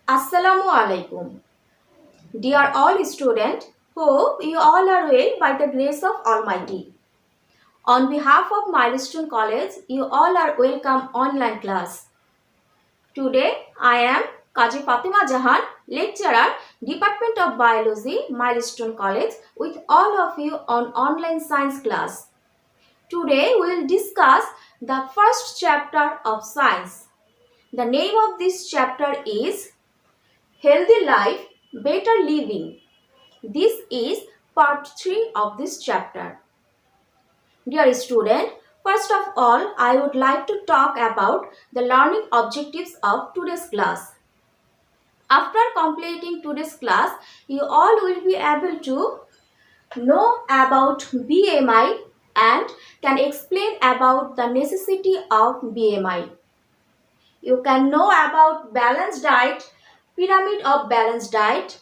Assalamu alaikum. Dear all students, hope you all are well by the grace of Almighty. On behalf of Milestone College, you all are welcome online class. Today I am Kaji Fatima Jahan, lecturer, Department of Biology, Milestone College, with all of you on online science class. Today we will discuss the first chapter of science. The name of this chapter is Healthy Life, Better Living. This is part 3 of this chapter. Dear student, first of all, I would like to talk about the learning objectives of today's class. After completing today's class, you all will be able to know about BMI and can explain about the necessity of BMI. You can know about balanced diet, pyramid of balanced diet,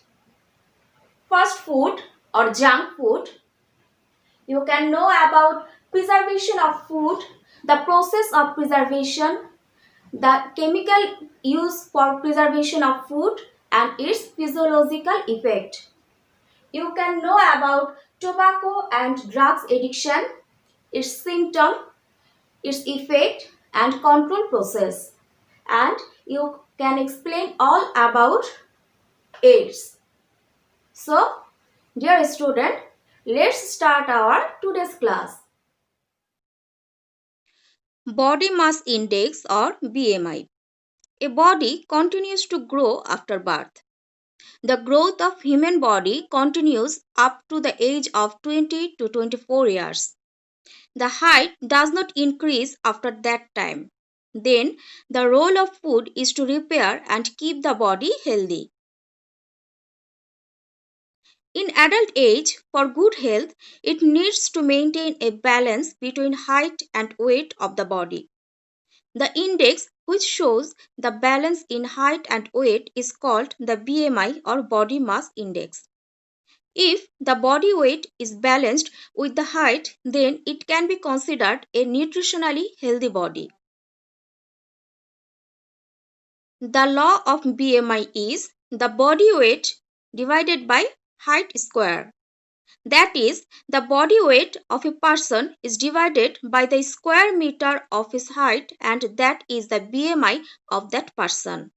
fast food or junk food. You can know about preservation of food, the process of preservation, the chemical use for preservation of food and its physiological effect. You can know about tobacco and drugs addiction, its symptom, its effect and control process. And you can explain all about AIDS. So, dear student, let's start our today's class. Body mass index or BMI. A body continues to grow after birth. The growth of human body continues up to the age of 20 to 24 years. The height does not increase after that time. Then the role of food is to repair and keep the body healthy. In adult age, for good health, it needs to maintain a balance between height and weight of the body. The index which shows the balance in height and weight is called the BMI or body mass index. If the body weight is balanced with the height, then it can be considered a nutritionally healthy body. The law of BMI is the body weight divided by height square. That is, the body weight of a person is divided by the square meter of his height, and that is the BMI of that person.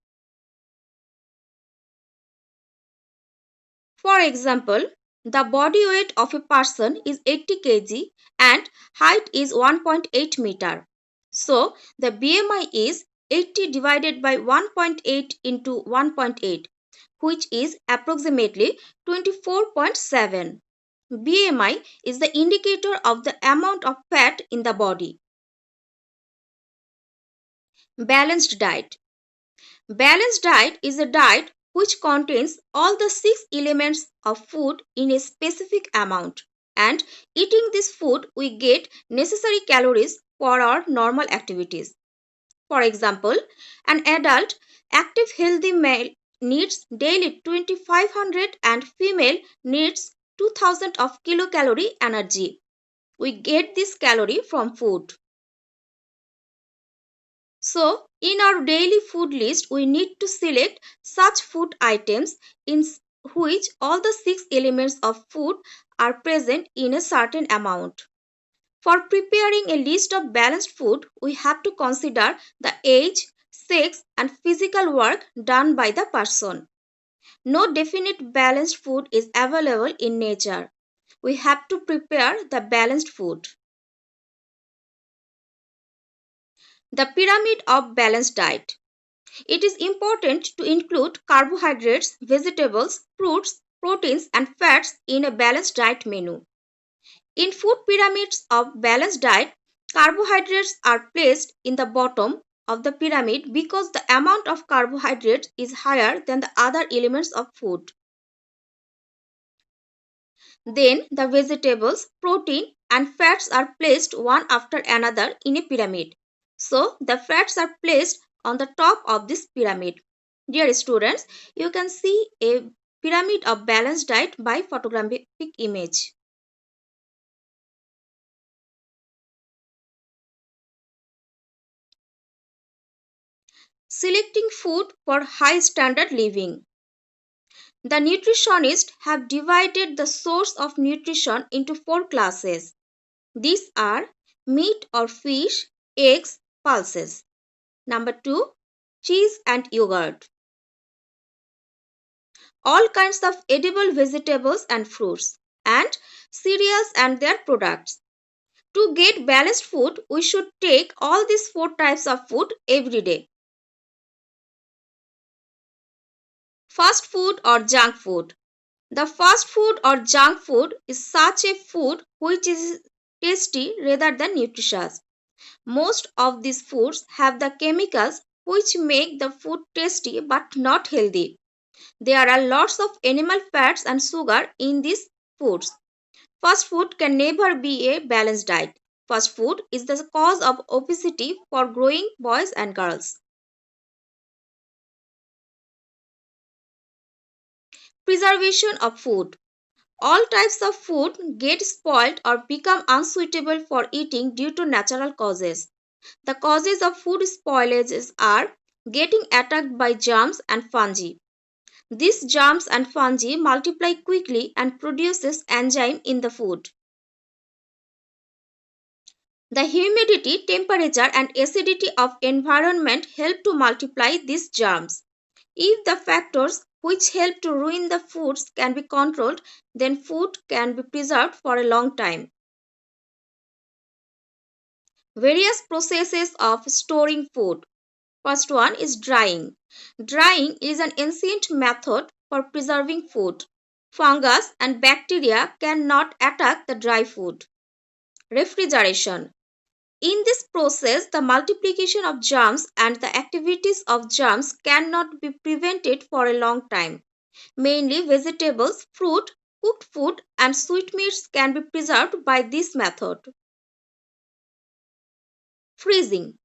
For example, the body weight of a person is 80 kg and height is 1.8 meter. So, the BMI is 80 divided by 1.8 into 1.8, which is approximately 24.7. BMI is the indicator of the amount of fat in the body. Balanced diet. Balanced diet is a diet which contains all the 6 elements of food in a specific amount, and eating this food we get necessary calories for our normal activities. For example, an adult active healthy male needs daily 2500 and female needs 2000 of kilocalorie energy. We get this calorie from food. So, in our daily food list, we need to select such food items in which all the 6 elements of food are present in a certain amount. For preparing a list of balanced food, we have to consider the age, sex, and physical work done by the person. No definite balanced food is available in nature. We have to prepare the balanced food. The pyramid of balanced diet. It is important to include carbohydrates, vegetables, fruits, proteins, and fats in a balanced diet menu. In food pyramids of balanced diet, carbohydrates are placed in the bottom of the pyramid because the amount of carbohydrates is higher than the other elements of food. Then the vegetables, protein, and fats are placed one after another in a pyramid. So the fats are placed on the top of this pyramid. Dear students, you can see a pyramid of balanced diet by photographic image. selecting food for high standard living. The nutritionists have divided the source of nutrition into four classes. These are meat or fish, eggs, pulses. Number 2, cheese and yogurt. All kinds of edible vegetables and fruits, and cereals and their products. To get balanced food, we should take all these four types of food every day. Fast food or junk food. The fast food or junk food is such a food which is tasty rather than nutritious. Most of these foods have the chemicals which make the food tasty but not healthy. There are lots of animal fats and sugar in these foods. Fast food can never be a balanced diet. Fast food is the cause of obesity for growing boys and girls. Preservation of food. All types of food get spoiled or become unsuitable for eating due to natural causes. The causes of food spoilages are getting attacked by germs and fungi. These germs and fungi multiply quickly and produces enzyme in the food. The humidity, temperature and acidity of environment help to multiply these germs. If the factors which help to ruin the foods can be controlled, then food can be preserved for a long time. Various processes of storing food. First one is drying. Drying is an ancient method for preserving food. Fungus and bacteria cannot attack the dry food. Refrigeration. In this process, the multiplication of germs and the activities of germs cannot be prevented for a long time. Mainly vegetables, fruit, cooked food and sweetmeats can be preserved by this method. Freezing.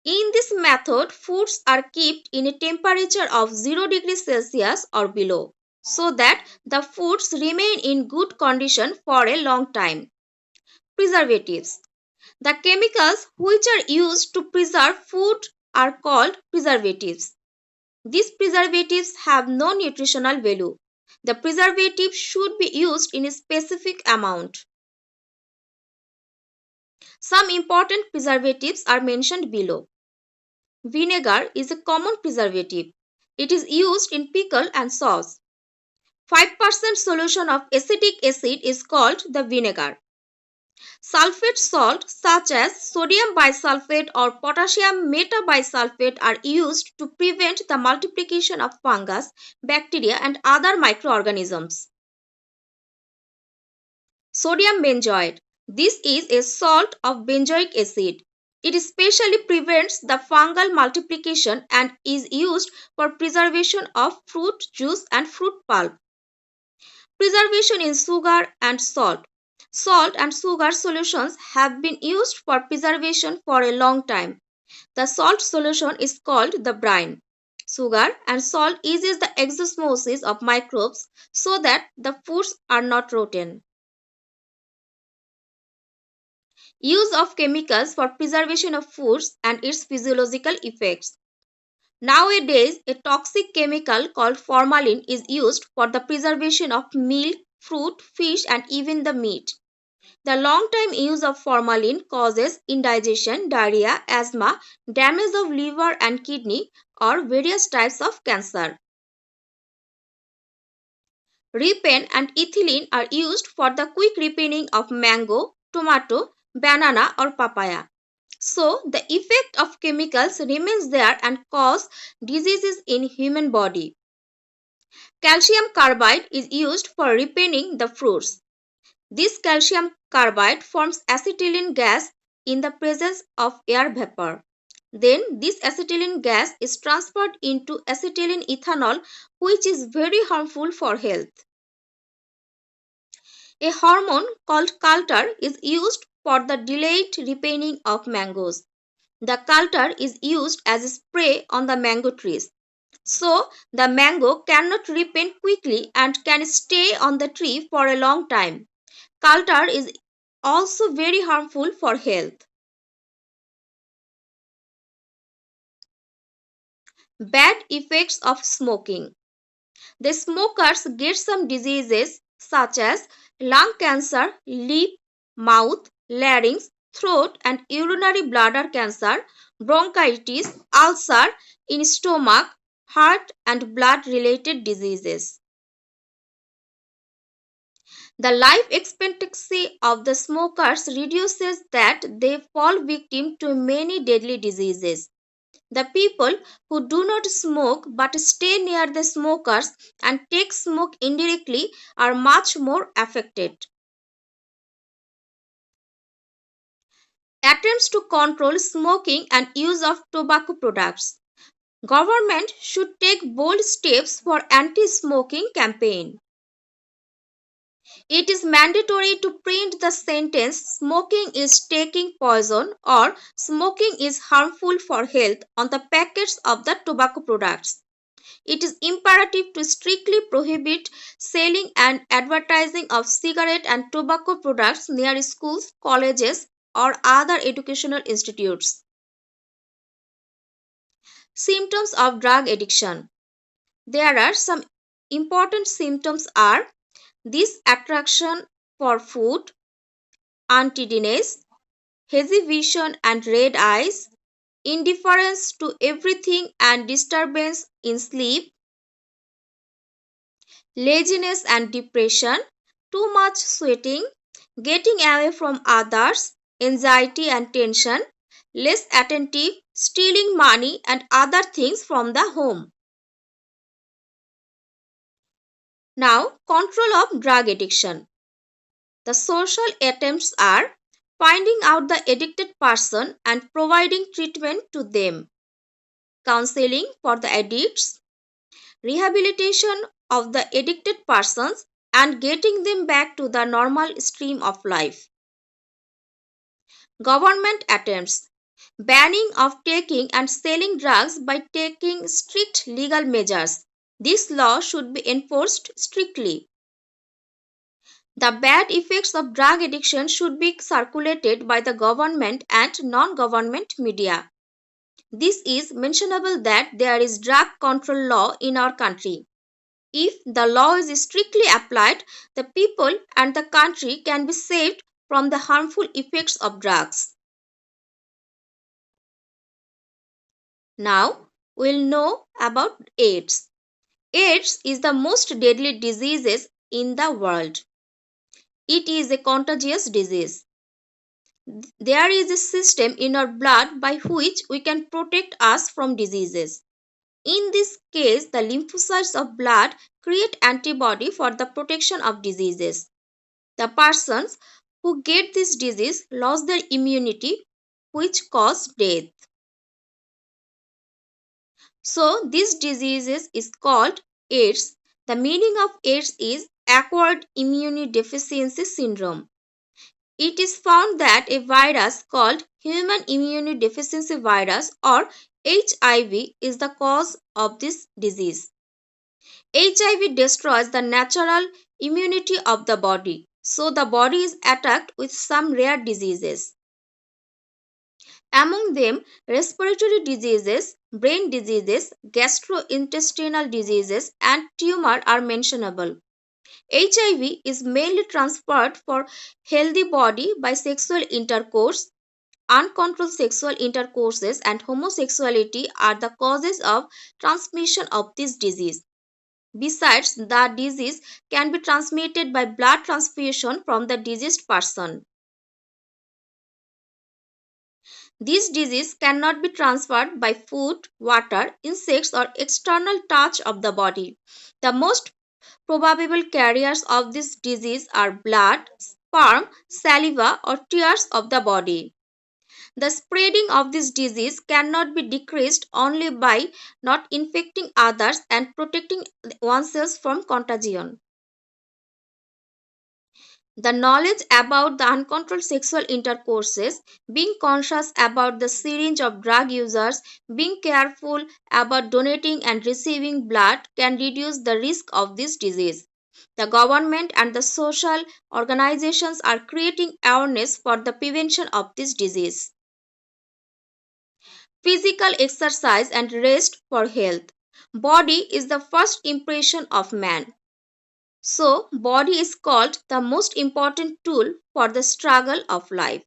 In this method, foods are kept in a temperature of 0 degrees Celsius or below, so that the foods remain in good condition for a long time. Preservatives. The chemicals which are used to preserve food are called preservatives. These preservatives have no nutritional value. The preservative should be used in a specific amount. Some important preservatives are mentioned below. Vinegar is a common preservative. It is used in pickle and sauce. 5% solution of acetic acid is called the vinegar. Sulfate salt such as sodium bisulfate or potassium metabisulfate are used to prevent the multiplication of fungus, bacteria and other microorganisms. Sodium benzoate. This is a salt of benzoic acid. It specially prevents the fungal multiplication and is used for preservation of fruit juice and fruit pulp. Preservation in sugar and salt. Salt and sugar solutions have been used for preservation for a long time. The salt solution is called the brine. Sugar and salt eases the exosmosis of microbes so that the foods are not rotten. Use of chemicals for preservation of foods and its physiological effects. Nowadays, a toxic chemical called formalin is used for the preservation of milk, fruit, fish and even the meat. The long-time use of formalin causes indigestion, diarrhea, asthma, damage of liver and kidney or various types of cancer. Ripen and ethylene are used for the quick ripening of mango, tomato, banana or papaya. So, the effect of chemicals remains there and cause diseases in human body. Calcium carbide is used for ripening the fruits. This calcium carbide forms acetylene gas in the presence of air vapor. Then this acetylene gas is transferred into acetylene ethanol, which is very harmful for health. A hormone called coulter is used for the delayed ripening of mangoes. The coulter is used as a spray on the mango trees. So, the mango cannot ripen quickly and can stay on the tree for a long time. Coulter is also very harmful for health. Bad effects of smoking. The smokers get some diseases such as lung cancer, lip, mouth, larynx, throat and urinary bladder cancer, bronchitis, ulcer in stomach, heart and blood related diseases. The life expectancy of the smokers reduces that they fall victim to many deadly diseases. The people who do not smoke but stay near the smokers and take smoke indirectly are much more affected. Attempts to control smoking and use of tobacco products. Government should take bold steps for anti-smoking campaign. It is mandatory to print the sentence smoking is taking poison or smoking is harmful for health on the packets of the tobacco products. It is imperative to strictly prohibit selling and advertising of cigarette and tobacco products near schools, colleges, or other educational institutes. Symptoms of drug addiction. There are some important symptoms are this attraction for food, untidiness, hazy vision and red eyes, indifference to everything and disturbance in sleep, laziness and depression, too much sweating, getting away from others, anxiety and tension, less attentive, stealing money and other things from the home. Now, control of drug addiction. The social attempts are finding out the addicted person and providing treatment to them, counseling for the addicts, rehabilitation of the addicted persons, and getting them back to the normal stream of life. Government attempts banning of taking and selling drugs by taking strict legal measures. This law should be enforced strictly. The bad effects of drug addiction should be circulated by the government and non-government media. This is mentionable that there is drug control law in our country. If the law is strictly applied, the people and the country can be saved from the harmful effects of drugs. Now, we'll know about AIDS. AIDS is the most deadly disease in the world. It is a contagious disease. There is a system in our blood by which we can protect us from diseases. In this case, the lymphocytes of blood create antibody for the protection of diseases. The persons who get this disease lose their immunity, which cause death. So, this disease is called AIDS. The meaning of AIDS is acquired immunodeficiency syndrome. It is found that a virus called human immunodeficiency virus or HIV is the cause of this disease. HIV destroys the natural immunity of the body, so the body is attacked with some rare diseases. Among them, respiratory diseases, brain diseases, gastrointestinal diseases, and tumor are mentionable. HIV is mainly transferred for healthy body by sexual intercourse. Uncontrolled sexual intercourses and homosexuality are the causes of transmission of this disease. Besides, the disease can be transmitted by blood transfusion from the diseased person. This disease cannot be transferred by food, water, insects, or external touch of the body. The most probable carriers of this disease are blood, sperm, saliva, or tears of the body. The spreading of this disease cannot be decreased only by not infecting others and protecting oneself from contagion. The knowledge about the uncontrolled sexual intercourses, being conscious about the syringe of drug users, being careful about donating and receiving blood can reduce the risk of this disease. The government and the social organizations are creating awareness for the prevention of this disease. Physical exercise and rest for health. Body is the first impression of man. So, body is called the most important tool for the struggle of life.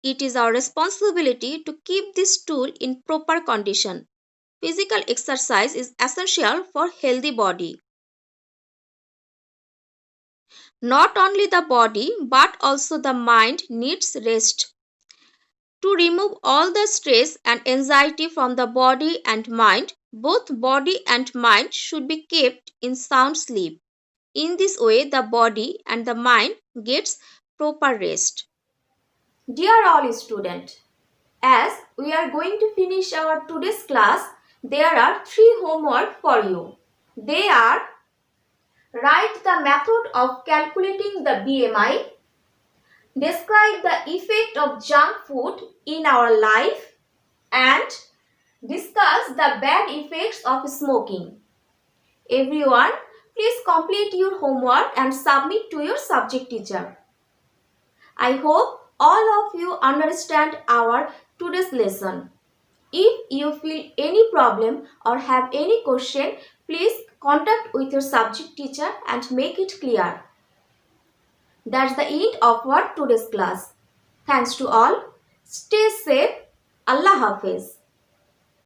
It is our responsibility to keep this tool in proper condition. Physical exercise is essential for healthy body. Not only the body but also the mind needs rest. To remove all the stress and anxiety from the body and mind, both body and mind should be kept in sound sleep. In this way, the body and the mind gets proper rest. Dear all students, as we are going to finish our today's class, there are 3 homework for you. They are: write the method of calculating the BMI, describe the effect of junk food in our life, and discuss the bad effects of smoking. Everyone, please complete your homework and submit to your subject teacher. I hope all of you understand our today's lesson. If you feel any problem or have any question, please contact with your subject teacher and make it clear. That's the end of our today's class. Thanks to all. Stay safe. Allah Hafiz.